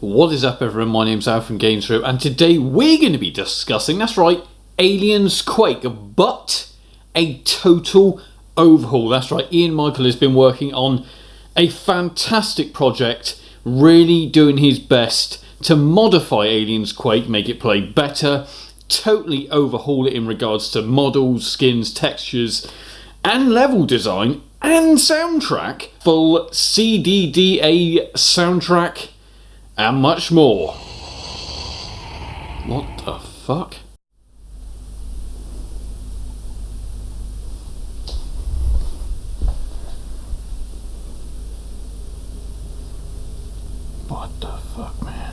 What is up everyone, my name's Al from GamesRip and today we're going to be discussing, that's right, Aliens Quake, but a total overhaul. That's right, Ian Michael has been working on a fantastic project, really doing his best to modify Aliens Quake, make it play better, totally overhaul it in regards to models, skins, textures and level design and soundtrack, full CDDA soundtrack and much more. What the fuck? What the fuck, man?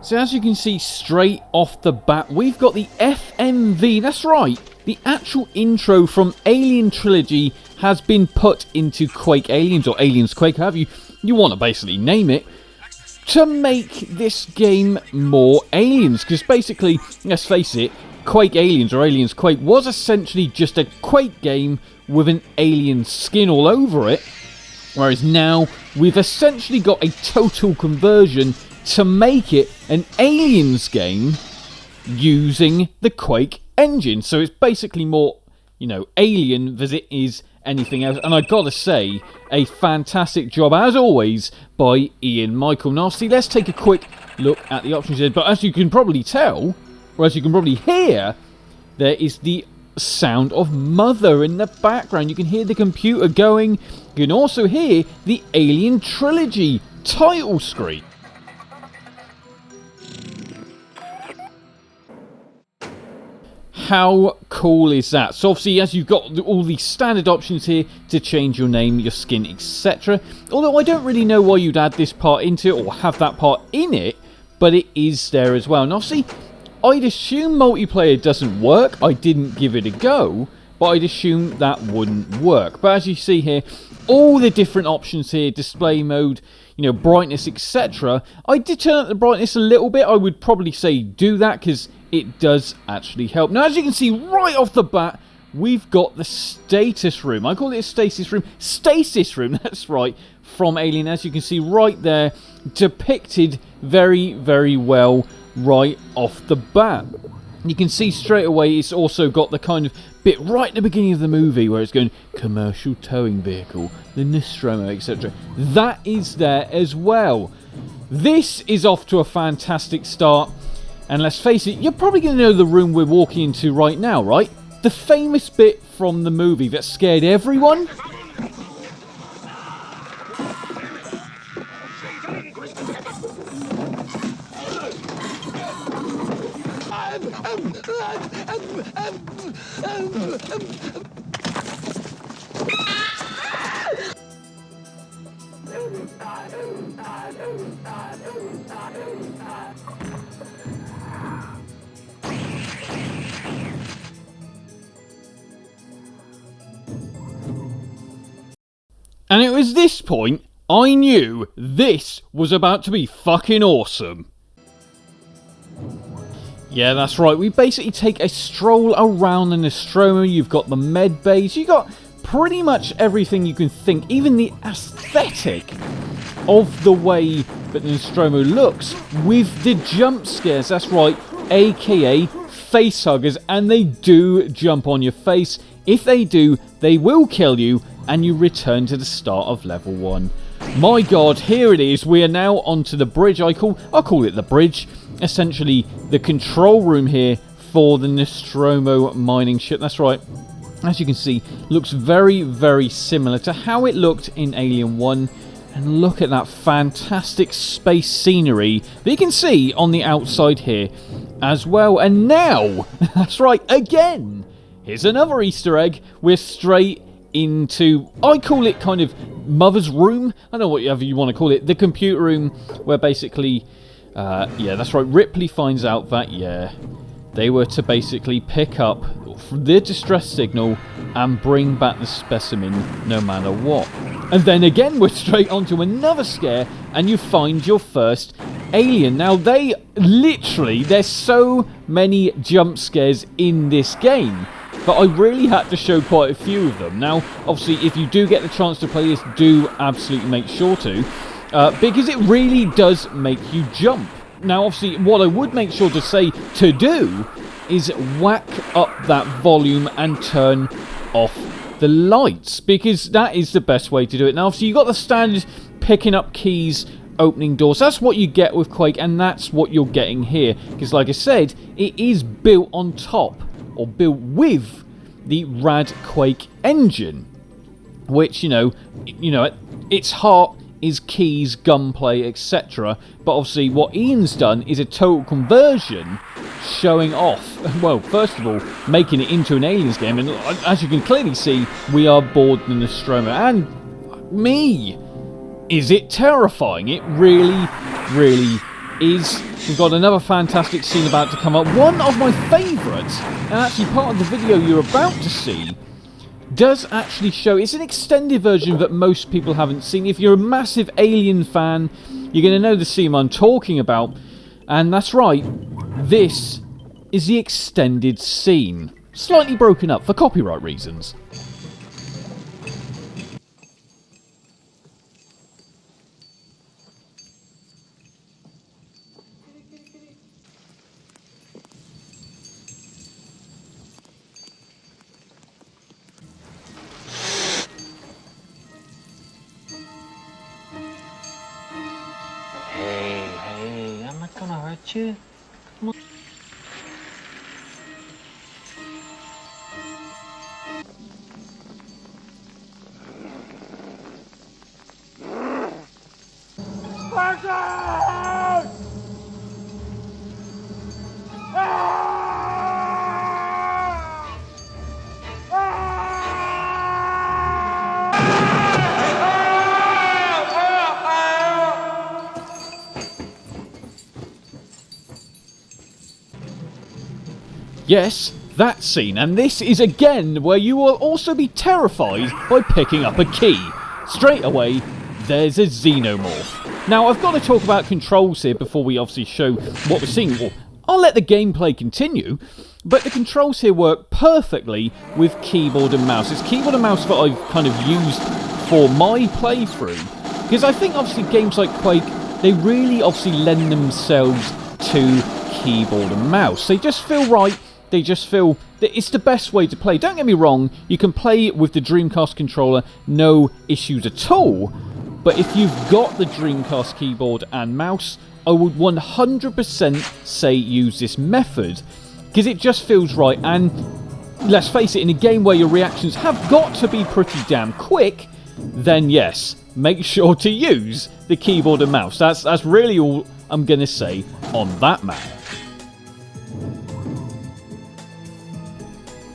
So as you can see straight off the bat, we've got the FMV, that's right, the actual intro from Alien Trilogy has been put into Quake Aliens, or Aliens Quake, however you want to basically name it, to make this game more Aliens, because basically, let's face it, Quake Aliens, or Aliens Quake, was essentially just a Quake game with an alien skin all over it, whereas now we've essentially got a total conversion to make it an Aliens game using the Quake engine. So it's basically more, Alien than it is anything else. And I gotta say, a fantastic job, as always, by Ian Michael. Now, see, let's take a quick look at the options here. But as you can probably tell, or as you can probably hear, there is the sound of Mother in the background. You can hear the computer going. You can also hear the Alien Trilogy title screen. How cool is that? So obviously, as you've got all the standard options here to change your name, your skin, etc. Although I don't really know why you'd add this part into it or have that part in it, but it is there as well. And obviously, I'd assume multiplayer doesn't work. I didn't give it a go, but I'd assume that wouldn't work. But as you see here, all the different options here, display mode, brightness, etc. I did turn up the brightness a little bit. I would probably say do that because it does actually help. Now, as you can see right off the bat, we've got the status room. I call it a stasis room. Stasis room, that's right, from Alien. As you can see right there, depicted very, very well right off the bat. You can see straight away it's also got the kind of bit right at the beginning of the movie where it's going commercial towing vehicle, the Nostromo, etc. That is there as well. This is off to a fantastic start. And let's face it, you're probably going to know the room we're walking into right now, right? The famous bit from the movie that scared everyone. And it was this point I knew this was about to be fucking awesome. Yeah, that's right. We basically take a stroll around the Nostromo. You've got the med bays. You've got pretty much everything you can think. Even the aesthetic of the way that the Nostromo looks with the jump scares. That's right, aka face huggers, and they do jump on your face If they do, they will kill you, and you return to the start of level 1. My god, here it is. We are now onto the bridge. I'll call it the bridge. Essentially, the control room here for the Nostromo mining ship. That's right. As you can see, looks very, very similar to how it looked in Alien 1. And look at that fantastic space scenery that you can see on the outside here as well. And now, that's right, again, here's another Easter egg. We're straight into, I call it kind of mother's room. I don't know whatever you want to call it. The computer room where basically, yeah, that's right, Ripley finds out that, yeah, they were to basically pick up the distress signal and bring back the specimen no matter what. And then again, we're straight onto another scare, and you find your first alien. Now, there's so many jump scares in this game, but I really had to show quite a few of them. Now, obviously, if you do get the chance to play this, do absolutely make sure to, because it really does make you jump. Now, obviously, what I would make sure to say to do is whack up that volume and turn off the lights, because that is the best way to do it. Now, obviously, you've got the standard picking up keys, opening doors. That's what you get with Quake, and that's what you're getting here, because like I said, it is built on top, or built with, the rad Quake engine, which, you know, its heart is keys, gunplay, etc. But obviously what Ian's done is a total conversion, showing off, well, first of all, making it into an Aliens game, and as you can clearly see, we are aboard the Nostromo, and me, is it terrifying? It really, really is. We've got another fantastic scene about to come up. One of my favourites, and actually part of the video you're about to see, does actually show, it's an extended version that most people haven't seen. If you're a massive Alien fan, you're going to know the scene I'm talking about. And that's right, this is the extended scene. Slightly broken up for copyright reasons. Hey, I'm not gonna hurt you. Come on. Yes, that scene, and this is again where you will also be terrified by picking up a key. Straight away, there's a xenomorph. Now, I've got to talk about controls here before we obviously show what we're seeing. Well, I'll let the gameplay continue, but the controls here work perfectly with keyboard and mouse. It's keyboard and mouse that I've kind of used for my playthrough, because I think obviously games like Quake, they really obviously lend themselves to keyboard and mouse. They just feel right. They just feel that it's the best way to play. Don't get me wrong, you can play with the Dreamcast controller, no issues at all. But if you've got the Dreamcast keyboard and mouse, I would 100% say use this method, because it just feels right. And let's face it, in a game where your reactions have got to be pretty damn quick, then yes, make sure to use the keyboard and mouse. That's really all I'm going to say on that matter.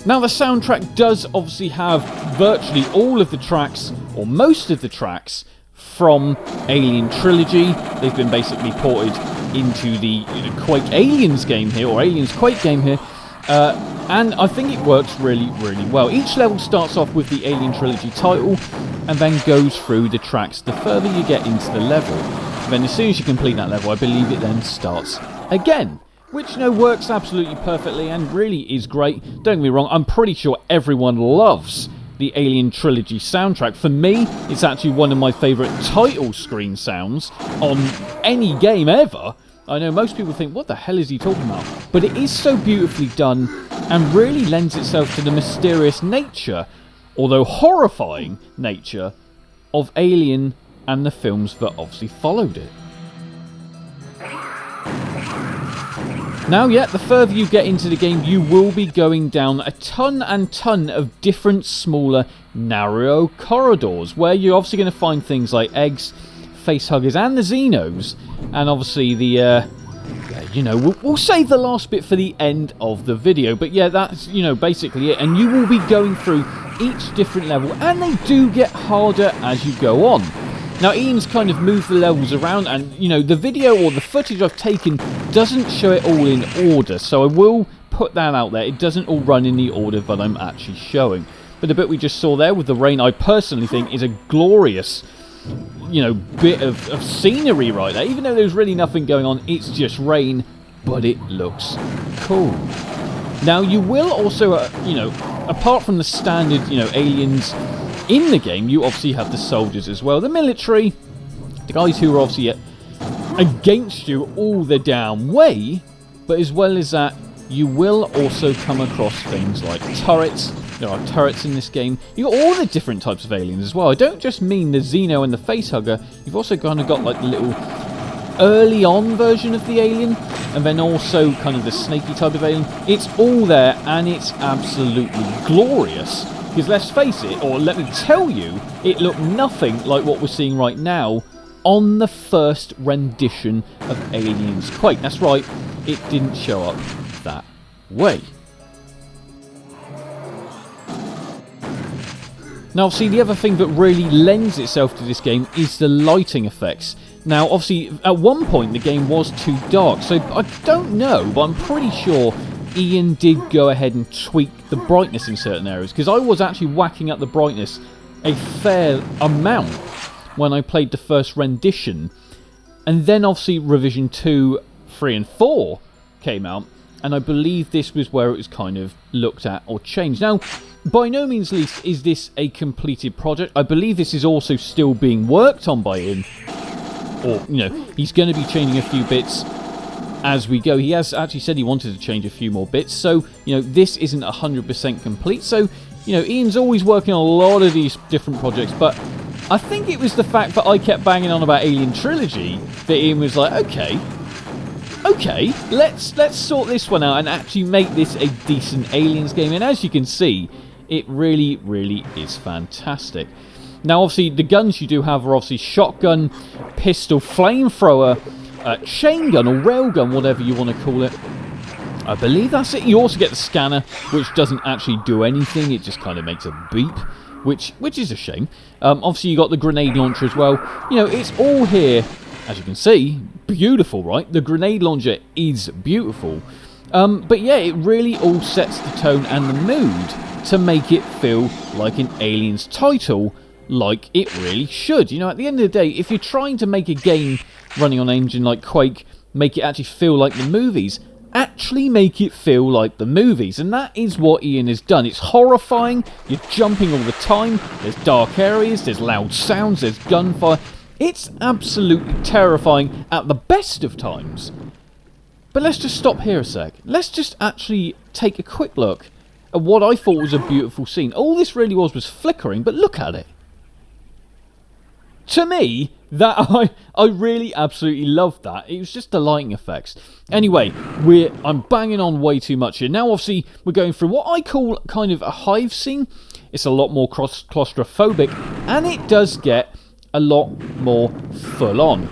Now, the soundtrack does obviously have virtually all of the tracks, or most of the tracks, from Alien Trilogy. They've been basically ported into the Quake Aliens game here, or Aliens Quake game here, and I think it works really, really well. Each level starts off with the Alien Trilogy title, and then goes through the tracks the further you get into the level. And then as soon as you complete that level, I believe it then starts again. Which, you know, works absolutely perfectly and really is great. Don't get me wrong, I'm pretty sure everyone loves the Alien Trilogy soundtrack. For me, it's actually one of my favourite title screen sounds on any game ever. I know most people think, what the hell is he talking about? But it is so beautifully done, and really lends itself to the mysterious nature, although horrifying nature, of Alien and the films that obviously followed it. Now, yeah, the further you get into the game, you will be going down a ton and ton of different smaller, narrow corridors, where you're obviously going to find things like eggs, facehuggers, and the Xenos, and obviously the, we'll save the last bit for the end of the video, but yeah, that's, basically it, and you will be going through each different level, and they do get harder as you go on. Now, Ian's kind of moved the levels around, and, the video or the footage I've taken doesn't show it all in order, so I will put that out there. It doesn't all run in the order that I'm actually showing. But the bit we just saw there with the rain, I personally think is a glorious, bit of scenery right there. Even though there's really nothing going on, it's just rain, but it looks cool. Now, you will also, apart from the standard, aliens in the game, you obviously have the soldiers as well. The military, the guys who are obviously against you all the damn way. But as well as that, you will also come across things like turrets. There are turrets in this game. You've got all the different types of aliens as well. I don't just mean the Xeno and the Facehugger. You've also kind of got like the little early on version of the alien, and then also kind of the snaky type of alien. It's all there, and it's absolutely glorious. Because let's face it, or let me tell you, it looked nothing like what we're seeing right now on the first rendition of Aliens Quake. That's right, it didn't show up that way. Now, obviously, the other thing that really lends itself to this game is the lighting effects. Now, obviously, at one point, the game was too dark, so I don't know, but I'm pretty sure Ian did go ahead and tweak the brightness in certain areas, because I was actually whacking up the brightness a fair amount when I played the first rendition. And then, obviously, Revision 2, 3 and 4 came out, and I believe this was where it was kind of looked at or changed. Now, by no means least is this a completed project. I believe this is also still being worked on by him. Or, he's going to be changing a few bits as we go. He has actually said he wanted to change a few more bits. So, this isn't 100% complete. So, Ian's always working on a lot of these different projects. But I think it was the fact that I kept banging on about Alien Trilogy that Ian was like, okay, let's sort this one out and actually make this a decent Aliens game. And as you can see, it really, really is fantastic. Now, obviously, the guns you do have are obviously shotgun, pistol, flamethrower, chain gun or railgun, whatever you want to call it. I believe that's it. You also get the scanner, which doesn't actually do anything. It just kind of makes a beep, which is a shame. Obviously, you got the grenade launcher as well. It's all here, as you can see. Beautiful, right? The grenade launcher is beautiful. But yeah, it really all sets the tone and the mood to make it feel like an Aliens title, like it really should. At the end of the day, if you're trying to make a game running on an engine like Quake, make it actually feel like the movies, actually make it feel like the movies. And that is what Ian has done. It's horrifying, you're jumping all the time, there's dark areas, there's loud sounds, there's gunfire. It's absolutely terrifying at the best of times. But let's just stop here a sec. Let's just actually take a quick look at what I thought was a beautiful scene. All this really was flickering, but look at it. To me, that I really absolutely loved that. It was just the lighting effects. Anyway, I'm banging on way too much here. Now, obviously, we're going through what I call kind of a hive scene. It's a lot more claustrophobic, and it does get a lot more full on.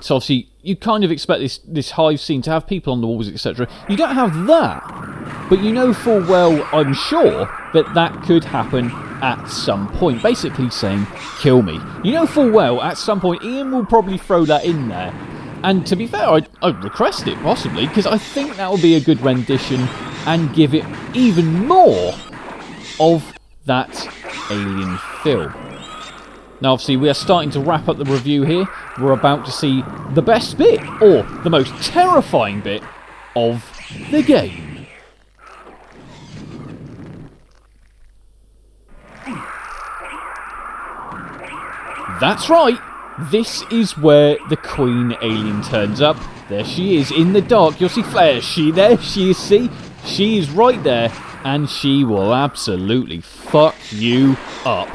So, obviously, you kind of expect this hive scene to have people on the walls, etc. You don't have that, but you know full well, I'm sure, that could happen at some point. Basically saying, kill me. You know full well, at some point, Ian will probably throw that in there. And to be fair, I'd request it, possibly, because I think that would be a good rendition and give it even more of that alien feel. Now, obviously, we are starting to wrap up the review here. We're about to see the best bit, or the most terrifying bit, of the game. That's right, this is where the Queen alien turns up. There she is, in the dark. You'll see Flare. There she is, see? She is right there, and she will absolutely fuck you up.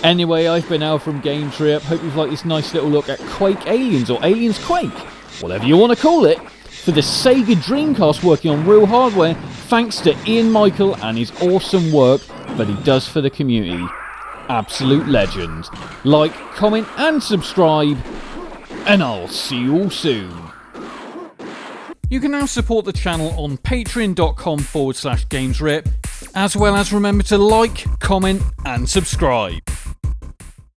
Anyway, I've been Al from Game Trip. Hope you've liked this nice little look at Quake Aliens, or Aliens Quake, whatever you want to call it, for the Sega Dreamcast working on real hardware, thanks to Ian Michael and his awesome work that he does for the community. Absolute legend. Like, comment and subscribe, and I'll see you all soon. You can now support the channel on patreon.com/GamesRip, as well as remember to like, comment and subscribe.